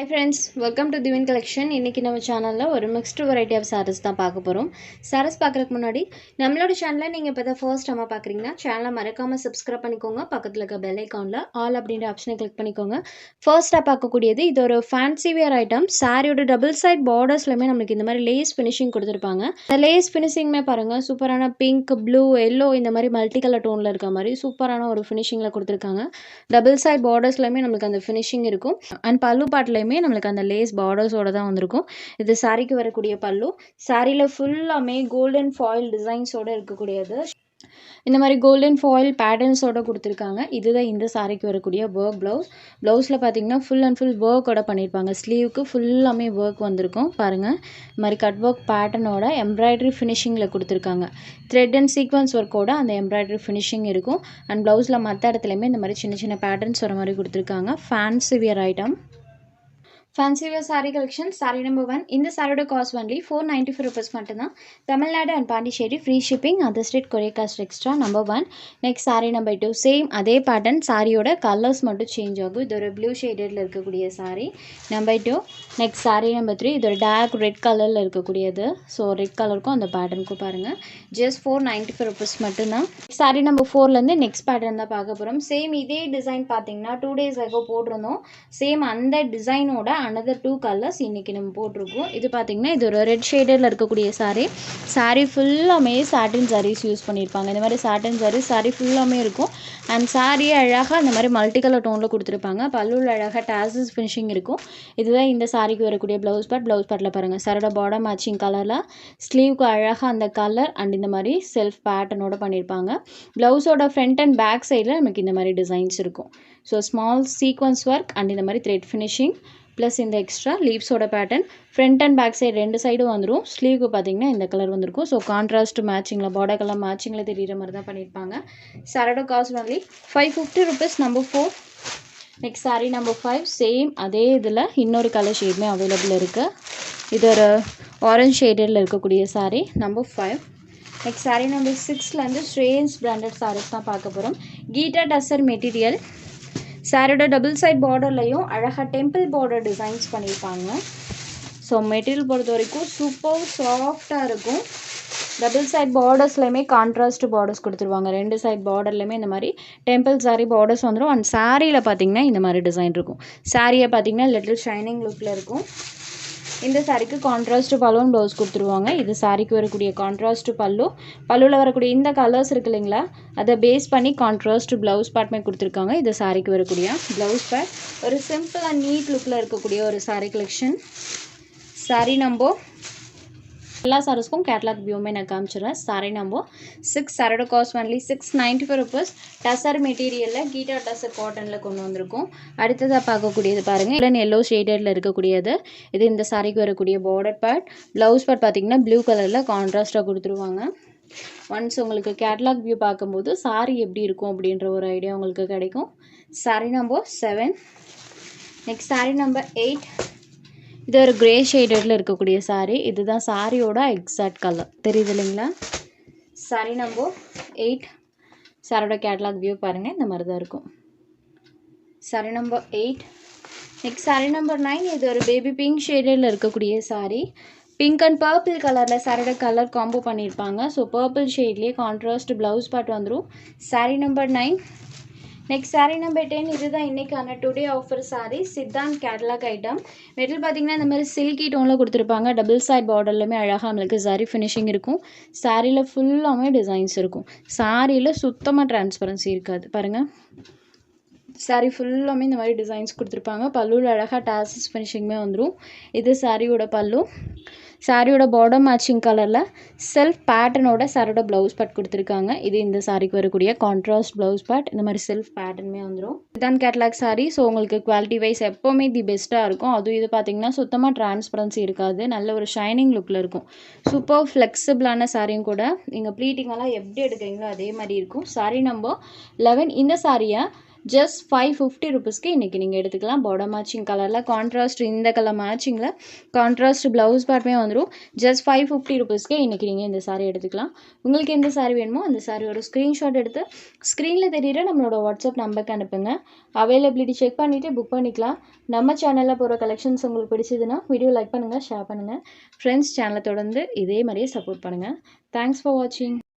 Hi friends, welcome to Divine Collection. இன்னைக்கு நம்ம சேனல்ல ஒரு mixed variety of sarees தான் பார்க்க போறோம். sarees பார்க்கறதுக்கு முன்னாடி நம்மளோட சேனலை நீங்க இப்பதான் first time பார்க்கறீங்கன்னா சேனலை மறக்காம subscribe பண்ணிக்கோங்க. பக்கத்துல இருக்க bell iconல all அப்படிங்கற ஆப்ஷனை click பண்ணிக்கோங்க. first பார்க்கக்கூடியது இது ஒரு fancy wear item. சாரியோட double side bordersலமே நமக்கு இந்த மாதிரி lace finishing கொடுத்திருப்பாங்க. இந்த lace finishingமே பாருங்க சூப்பரான pink, blue, yellow இந்த மாதிரி multi color toneல இருக்க மாதிரி சூப்பரான ஒரு finishingல கொடுத்திருக்காங்க. double side bordersலமே நமக்கு அந்த finishing இருக்கும். and பல்லு பாட்ல நம்மளுக்கு அந்த லேஸ் பார்டர்ஸோட தான் வந்திருக்கும். இது சாரிக்கு வரக்கூடிய பல்லு. சாரியில ஃபுல்லாமே கோல்டன் ஃபாயில் டிசைன்ஸோட இருக்கக்கூடியது. இந்த மாதிரி கோல்டன் ஃபாயில் பேட்டர்ன்ஸோட கொடுத்துருக்காங்க. இதுதான் இந்த சாரிக்கு வரக்கூடிய ஒர்க் ப்ளவுஸ். ப்ளவுஸில் பார்த்தீங்கன்னா ஃபுல் அண்ட் ஃபுல் ஒர்க்கோட பண்ணியிருப்பாங்க. ஸ்லீவுக்கு ஃபுல்லாமே ஒர்க் வந்திருக்கும் பாருங்கள். இந்த மாதிரி கட் ஒர்க் பேட்டர்னோட எம்ப்ராய்டரி ஃபினிஷிங்கில் கொடுத்துருக்காங்க. த்ரெட் அண்ட் சீக்வன்ஸ் ஒர்க்கோட அந்த எம்ப்ராய்டரி ஃபினிஷிங் இருக்கும். அண்ட் ப்ளவுஸில் மற்ற இடத்துலையுமே இந்த மாதிரி சின்ன சின்ன பேட்டர்ன்ஸ் வர மாதிரி கொடுத்துருக்காங்க. Fancy wear item. Fancy wear saree collection, saree number 1. இந்த சாரியோட காஸ்ட் only 495 rupees மட்டும்தான். Tamil Nadu and Pondicherry free shipping, other state courier cost extra. Number 1. Next sari number 2. Same அதே பேட்டர்ன், சாரியோட கலர்ஸ் மட்டும் சேஞ்ச் ஆகும். இது ஒரு ப்ளூ ஷேடடில் இருக்கக்கூடிய sari. Number 2. Next sari number 3. இது ஒரு டார்க் ரெட் கலரில் இருக்கக்கூடியது. ஸோ ரெட் கலருக்கும் அந்த பேட்டர்னுக்கும் பாருங்கள். ஜஸ்ட் 495 rupees மட்டும்தான். சாரி நம்பர் 4லேருந்து நெக்ஸ்ட் பேட்டர்ன் தான் பார்க்க போகிறோம். சேம் இதே டிசைன் பார்த்தீங்கன்னா 2 days ago போட்டிருந்தோம். சேம் அந்த டிசைனோட another 2 colors இன்னைக்கு நம்ம போட்டிருக்கோம். இது பார்த்தீங்கன்னா இது ஒரு ரெட் ஷேடடில் இருக்கக்கூடிய சாரி ஃபுல்லாமே சாட்டின் சாரீஸ் யூஸ் பண்ணியிருப்பாங்க. இந்த மாதிரி சாட்டின் சாரி ஃபுல்லாமே இருக்கும். அண்ட் சாரியே அழகாக அந்த மாதிரி மல்டி கலர் டோனில் கொடுத்துருப்பாங்க. பல்லுவில் அழகாக டாசல்ஸ் ஃபினிஷிங் இருக்கும். இதுதான் இந்த சாரிக்கு வரக்கூடிய ப்ளவுஸ் பாட்டில் பாருங்கள். சாரோட பாடம் மேட்சிங் கலரில் ஸ்லீவ்க்கு அழகாக அந்த கலர் அண்ட் இந்த மாதிரி செல்ஃப் பேட்டர்னோட பண்ணியிருப்பாங்க. ப்ளவுஸோட ஃப்ரண்ட் அண்ட் பேக் சைடில் நமக்கு இந்த மாதிரி டிசைன்ஸ் இருக்கும். So small sequins work and இந்த மாதிரி த்ரெட் ஃபினிஷிங் ப்ளஸ் இந்த எக்ஸ்ட்ரா லீவ்ஸோட pattern front and back side ரெண்டு சைடும் வந்துடும். ஸ்லீவுக்கு பார்த்தீங்கன்னா இந்த கலர் வந்திருக்கும். ஸோ கான்ட்ராஸ்ட் மேட்சிங்கில் பார்டர் கலர் மேட்சிங்கில் தெரிகிற மாதிரி தான் பண்ணியிருப்பாங்க. சாரோட cost only 550 rupees. Number 4. Next sari number 5. Same அதே இதில் இன்னொரு கலர் ஷேடுமே அவைலபிள் இருக்குது. இது ஒரு ஆரஞ்ச் ஷேடில் இருக்கக்கூடிய sari number 5. Next sari number 6லேருந்து ஸ்ட்ரேன்ஸ் பிராண்டட் சாரீஸ் தான் பார்க்க போகிறோம். கீட்டா டசர் மெட்டீரியல். சாரியோட டபுள் சைட் பார்டர்லையும் அழகாக டெம்பிள் பார்டர் டிசைன்ஸ் பண்ணியிருப்பாங்க. ஸோ மெட்டீரியல் பொறுத்த வரைக்கும் சூப்பர் சாஃப்டாக இருக்கும். டபுள் சைட் பார்டர்ஸ்லையுமே கான்ட்ராஸ்ட் பார்டர்ஸ் கொடுத்துருவாங்க. ரெண்டு சைட் பார்டர்லையுமே இந்த மாதிரி டெம்பிள் சாரீ பார்டர்ஸ் வந்துடும். அண்ட் சாரியில் பார்த்தீங்கன்னா இந்த மாதிரி டிசைன் இருக்கும். சாரியை பார்த்தீங்கன்னா லிட்டில் ஷைனிங் லுக்கில் இருக்கும். இந்த சாரிக்கு கான்ட்ராஸ்ட் பல்லுவும் ப்ளவுஸ் கொடுத்துருவாங்க. இது சாரிக்கு வரக்கூடிய கான்ட்ராஸ்ட் பல்லுவில் வரக்கூடிய இந்த கலர்ஸ் இருக்கு இல்லைங்களா, அதை பேஸ் பண்ணி கான்ட்ராஸ்ட் ப்ளவுஸ் பார்ட்மே கொடுத்துருக்காங்க. இது சாரிக்கு வரக்கூடிய ப்ளவுஸ் பார்ட். ஒரு சிம்பிள் அண்ட் நீட் லுக்கில் இருக்கக்கூடிய ஒரு சாரி கலெக்ஷன். சாரி நம்பர் எல்லா சாரீஸ்க்கும் கேட்லாக் வியூமே நான் காமிச்சிடுறேன். Sorry number 6. சாரோட காஸ்ட் ஒன்லி 695 rupees. டசர் மெட்டீரியலில் கீட்டா டசர் காட்டனில் கொண்டு வந்திருக்கும். அடுத்ததாக பார்க்கக்கூடியது பாருங்கள், இல்லை எல்லோ ஷேடடில் இருக்கக்கூடியது. இது இந்த சாரிக்கு வரக்கூடிய பார்டர் பார்ட். ப்ளவுஸ் பார்ட் பார்த்தீங்கன்னா ப்ளூ கலரில் கான்ட்ராஸ்ட்டாக கொடுத்துருவாங்க. ஒன்ஸ் உங்களுக்கு கேட்லாக் வியூ பார்க்கும்போது சாரி எப்படி இருக்கும் அப்படின்ற ஒரு ஐடியா உங்களுக்கு கிடைக்கும். Sorry number 7. Next sari number 8. இது ஒரு கிரே ஷேடடில் இருக்கக்கூடிய சாரி. இதுதான் சாரியோட எக்ஸாக்ட் கலர் தெரியுது இல்லைங்களா. Sorry number 8. சாரியோட கேட்லாக் வியூ பாருங்கள், இந்த மாதிரி தான் இருக்கும். Sorry number 8. Next sari number 9. இது ஒரு பேபி பிங்க் ஷேடடில் இருக்கக்கூடிய சாரி. பிங்க் அண்ட் பர்பிள் கலரில் சாரியோட கலர் காம்போ பண்ணியிருப்பாங்க. ஸோ பர்பிள் ஷேட்லேயே கான்ட்ராஸ்ட் ப்ளவுஸ் பார்ட் வந்துடும். Sari number 9. Next sari number 10. இதுதான் இன்றைக்கான today offer sari. Siddhanth catalogue item. Material பார்த்தீங்கன்னா இந்த மாதிரி சில்கி டோனில் கொடுத்துருப்பாங்க. டபுள் சைட் பார்டர்லையுமே அழகாக நம்மளுக்கு சாரி ஃபினிஷிங் இருக்கும். சாரியில் ஃபுல்லாமே டிசைன்ஸ் இருக்கும். சாரியில் சுத்தமாக டிரான்ஸ்பரன்சி இருக்காது பாருங்கள். சாரி ஃபுல்லாமே இந்த மாதிரி டிசைன்ஸ் கொடுத்துருப்பாங்க. பல்லுவில் அழகாக டாசஸ் ஃபினிஷிங்குமே வந்துடும். இது சாரியோட பல்லு. சாரியோட பார்டர் மேட்சிங் கலரில் செல்ஃப் பேட்டர்னோட சாரியோட ப்ளவுஸ் பார்ட் கொடுத்துருக்காங்க. இது இந்த சாரிக்கு வரக்கூடிய கான்ட்ராஸ்ட் ப்ளவுஸ் பார்ட். இந்த மாதிரி செல்ஃப் பேட்டர்னுமே வந்துடும். இதுதான் கேட்லாக் சாரி. ஸோ உங்களுக்கு குவாலிட்டி வைஸ் எப்போவுமே தி பெஸ்ட்டாக இருக்கும். அதுவும் இது பார்த்தீங்கன்னா சுத்தமாக டிரான்ஸ்பரன்சி இருக்காது. நல்ல ஒரு ஷைனிங் லுக்கில் இருக்கும். சூப்பர் ஃப்ளெக்சிபிளான சாரியும் கூட. நீங்கள் ப்ளீட்டிங்கெல்லாம் எப்படி எடுக்கிறீங்களோ அதே மாதிரி இருக்கும். Sorry number 11. இந்த சாரியை ஜஸ்ட் 550 ருபீஸ்க்கு இன்றைக்கி நீங்கள் எடுத்துக்கலாம். பார்டர் மேட்சிங் கலரில் கான்ட்ராஸ்ட் இந்த கலர் மேட்சிங்கில் கான்ட்ராஸ்ட் ப்ளவுஸ் பார்ட்டுமே வந்துடும். ஜஸ்ட் 550 ருபீஸ்க்கு இன்றைக்கி நீங்கள் இந்த சாரீ எடுத்துக்கலாம். உங்களுக்கு எந்த சாரீ வேணுமோ அந்த சாரியோட ஸ்க்ரீன்ஷாட் எடுத்து ஸ்க்ரீனில் தெரியுற நம்மளோட வாட்ஸ்அப் நம்பருக்கு அனுப்புங்க. அவைலபிலிட்டி செக் பண்ணிவிட்டு புக் பண்ணிக்கலாம். நம்ம சேனலில் போகிற கலெக்ஷன்ஸ் உங்களுக்கு பிடிச்சதுன்னா வீடியோ லைக் பண்ணுங்கள், ஷேர் பண்ணுங்கள். ஃப்ரெண்ட்ஸ் சேனலை தொடர்ந்து இதே மாதிரியே சப்போர்ட் பண்ணுங்கள். தேங்க்ஸ் ஃபார் வாட்சிங்.